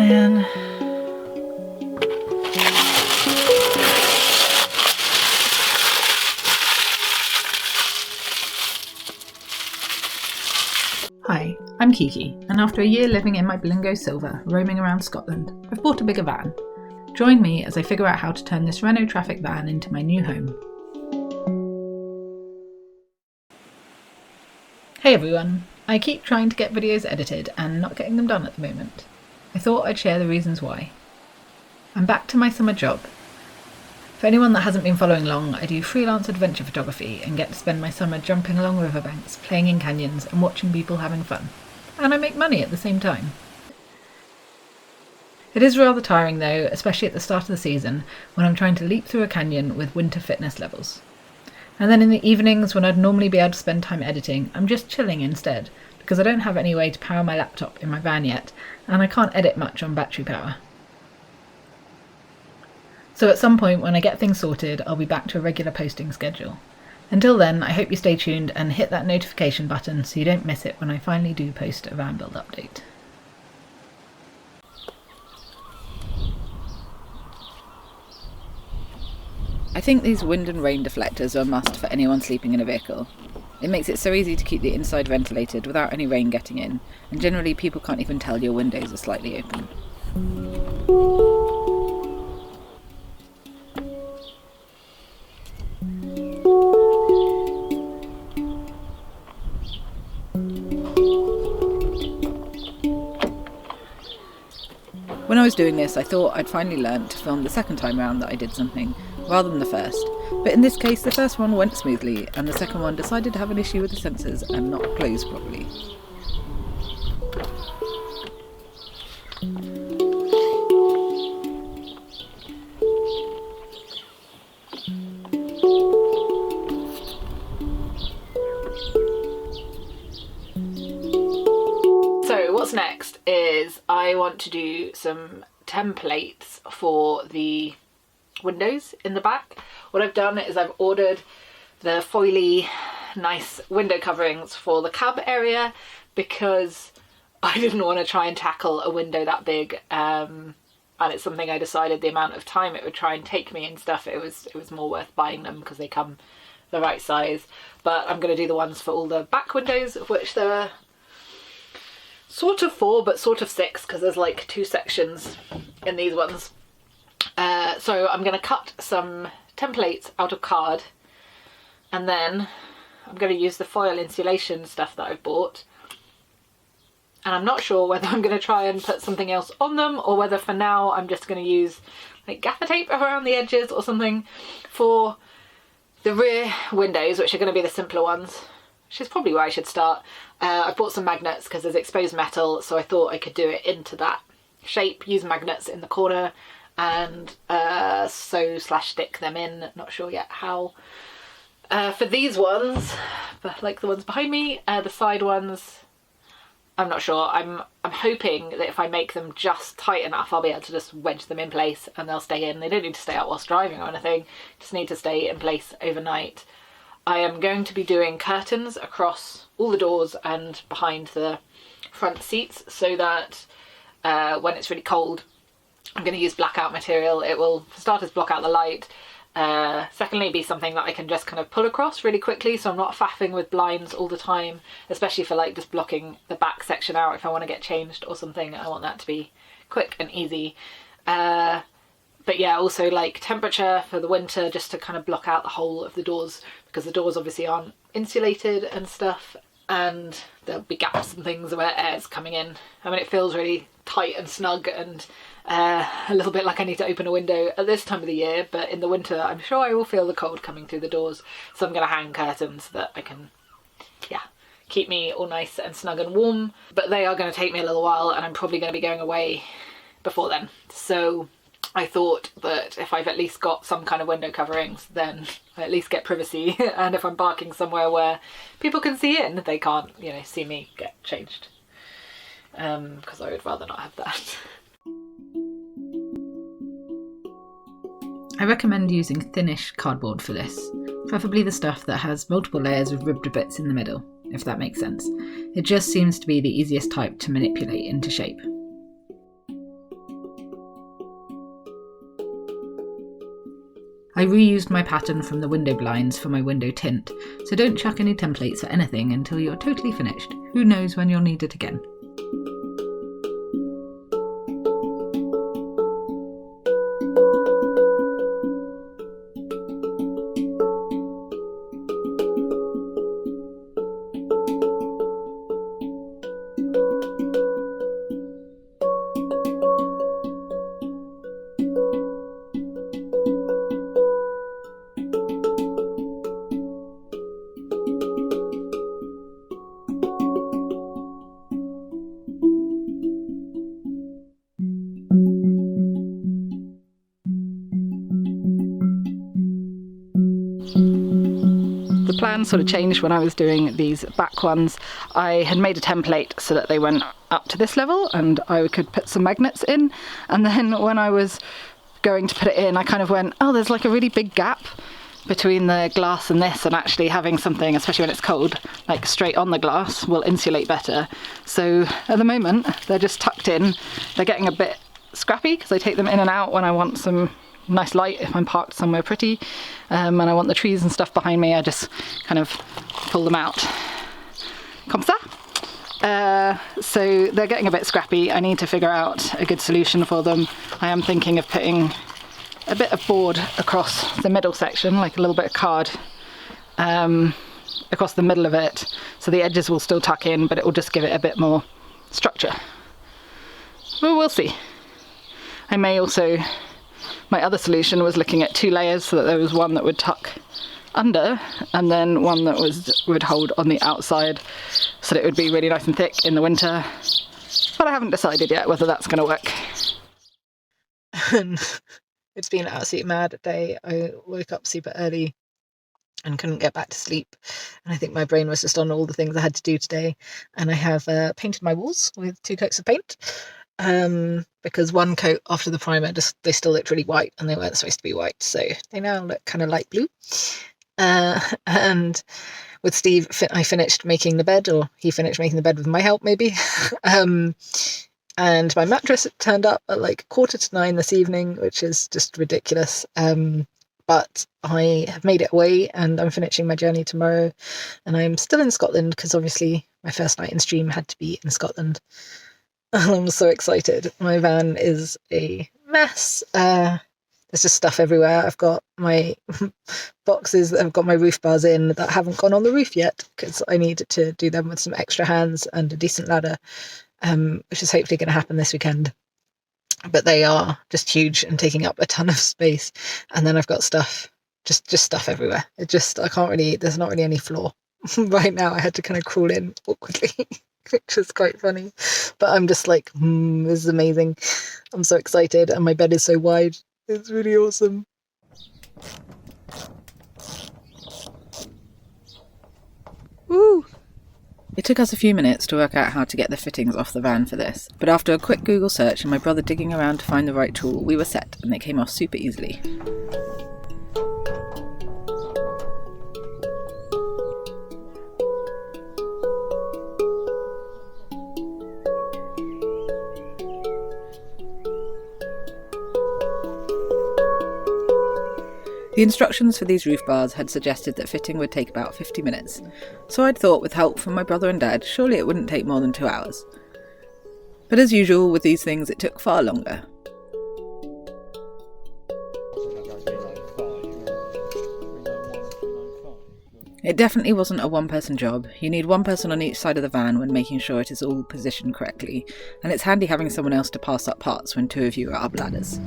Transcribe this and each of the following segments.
man. Hi, I'm Kiki, and after a year living in my Blingo Silver, roaming around Scotland, I've bought a bigger van. Join me as I figure out how to turn this Renault Traffic van into my new home. Hey everyone, I keep trying to get videos edited and not getting them done at the moment. I thought I'd share the reasons why. I'm back to my summer job. For anyone that hasn't been following along, I do freelance adventure photography and get to spend my summer jumping along riverbanks, playing in canyons and watching people having fun. And I make money at the same time. It is rather tiring though, especially at the start of the season when I'm trying to leap through a canyon with winter fitness levels. And then in the evenings when I'd normally be able to spend time editing, I'm just chilling instead, because I don't have any way to power my laptop in my van yet, and I can't edit much on battery power. So at some point when I get things sorted, I'll be back to a regular posting schedule. Until then, I hope you stay tuned and hit that notification button so you don't miss it when I finally do post a van build update. I think these wind and rain deflectors are a must for anyone sleeping in a vehicle. It makes it so easy to keep the inside ventilated without any rain getting in, and generally people can't even tell your windows are slightly open. When I was doing this, I thought I'd finally learnt to film the second time round that I did something, rather than the first. But in this case, the first one went smoothly, and the second one decided to have an issue with the sensors and not close properly. So what's next is I want to do some templates for the windows in the back. What I've done is I've ordered the foily nice window coverings for the cab area because I didn't want to try and tackle a window that big, and it's something I decided the amount of time it would try and take me and stuff, it was more worth buying them because they come the right size. But I'm going to do the ones for all the back windows, of which there are sort of 4 but sort of 6 because there's like 2 sections in these ones. So I'm going to cut some templates out of card, and then I'm going to use the foil insulation stuff that I've bought, and I'm not sure whether I'm going to try and put something else on them or whether for now I'm just going to use like gaffer tape around the edges or something for the rear windows, which are going to be the simpler ones, which is probably where I should start. I bought some magnets because there's exposed metal, so I thought I could do it into that shape, use magnets in the corner and sew/stick them in, not sure yet how. For these ones, but like the ones behind me, the side ones, I'm not sure. I'm hoping that if I make them just tight enough, I'll be able to just wedge them in place and they'll stay in. They don't need to stay out whilst driving or anything, just need to stay in place overnight. I am going to be doing curtains across all the doors and behind the front seats so that when it's really cold, I'm going to use blackout material. It will, for starters, block out the light. Secondly, be something that I can just kind of pull across really quickly, so I'm not faffing with blinds all the time, especially for like just blocking the back section out if I want to get changed or something. I want that to be quick and easy. But yeah, also like temperature for the winter, just to kind of block out the whole of the doors, because the doors obviously aren't insulated and stuff, and there'll be gaps and things where air's coming in. I mean, it feels really tight and snug and a little bit like I need to open a window at this time of the year, but in the winter I'm sure I will feel the cold coming through the doors, so I'm going to hang curtains so that I can, yeah, keep me all nice and snug and warm. But they are going to take me a little while, and I'm probably going to be going away before then, so I thought that if I've at least got some kind of window coverings, then I at least get privacy, and if I'm parking somewhere where people can see in, they can't, you know, see me get changed, because I would rather not have that. I recommend using thinnish cardboard for this, preferably the stuff that has multiple layers of ribbed bits in the middle, if that makes sense. It just seems to be the easiest type to manipulate into shape. I reused my pattern from the window blinds for my window tint, so don't chuck any templates for anything until you're totally finished. Who knows when you'll need it again. The plan sort of changed when I was doing these back ones. I had made a template so that they went up to this level and I could put some magnets in, and then when I was going to put it in I kind of went, oh, there's like a really big gap between the glass and this, and actually having something, especially when it's cold, like straight on the glass will insulate better. So at the moment they're just tucked in. They're getting a bit scrappy because I take them in and out when I want some nice light if I'm parked somewhere pretty, and I want the trees and stuff behind me. I just kind of pull them out. Comme ça. So they're getting a bit scrappy. I need to figure out a good solution for them. I am thinking of putting a bit of board across the middle section, like a little bit of card across the middle of it, so the edges will still tuck in, but it will just give it a bit more structure. Well, we'll see. I may also, my other solution was looking at 2 layers, so that there was one that would tuck under and then one that would hold on the outside, so that it would be really nice and thick in the winter. But I haven't decided yet whether that's going to work. It's been an absolutely mad day. I woke up super early and couldn't get back to sleep, and I think my brain was just on all the things I had to do today. And I have painted my walls with 2 coats of paint, because one coat after the primer, they still looked really white and they weren't supposed to be white, so they now look kind of light blue. And with Steve, I finished making the bed, or he finished making the bed with my help maybe. And my mattress turned up at like 9:15 this evening, which is just ridiculous. But I have made it away and I'm finishing my journey tomorrow, and I'm still in Scotland because obviously my first night in stream had to be in Scotland. I'm so excited. My van is a mess. There's just stuff everywhere. I've got my boxes that have got my roof bars in that haven't gone on the roof yet because I need to do them with some extra hands and a decent ladder, which is hopefully going to happen this weekend. But they are just huge and taking up a ton of space. And then I've got stuff, just stuff everywhere. I can't really, there's not really any floor. Right now I had to kind of crawl in awkwardly, which is quite funny. But I'm just like, this is amazing. I'm so excited, and my bed is so wide. It's really awesome. Woo! It took us a few minutes to work out how to get the fittings off the van for this, but after a quick Google search and my brother digging around to find the right tool, we were set, and they came off super easily. The instructions for these roof bars had suggested that fitting would take about 50 minutes, so I'd thought with help from my brother and dad, surely it wouldn't take more than 2 hours. But as usual with these things, it took far longer. It definitely wasn't a one-person job. You need one person on each side of the van when making sure it is all positioned correctly, and it's handy having someone else to pass up parts when 2 of you are up ladders.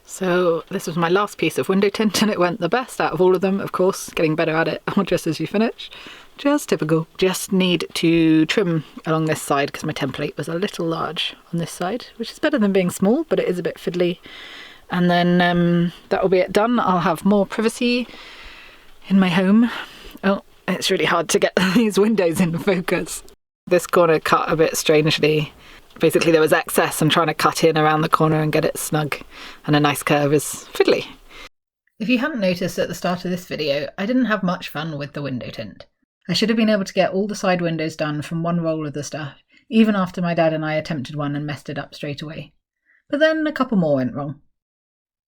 So this was my last piece of window tint, and it went the best out of all of them, of course, getting better at it just as you finish. Just typical. Just need to trim along this side because my template was a little large on this side, which is better than being small, but it is a bit fiddly. And then that will be it done. I'll have more privacy in my home. Oh, it's really hard to get these windows in focus. This corner cut a bit strangely. Basically there was excess. I'm trying to cut in around the corner and get it snug, and a nice curve is fiddly. If you hadn't noticed at the start of this video, I didn't have much fun with the window tint. I should have been able to get all the side windows done from one roll of the stuff, even after my dad and I attempted one and messed it up straight away. But then a couple more went wrong.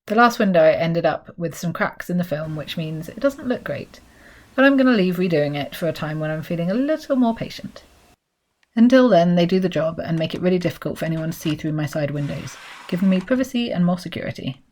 The last window ended up with some cracks in the film, which means it doesn't look great. But I'm going to leave redoing it for a time when I'm feeling a little more patient. Until then, they do the job and make it really difficult for anyone to see through my side windows, giving me privacy and more security.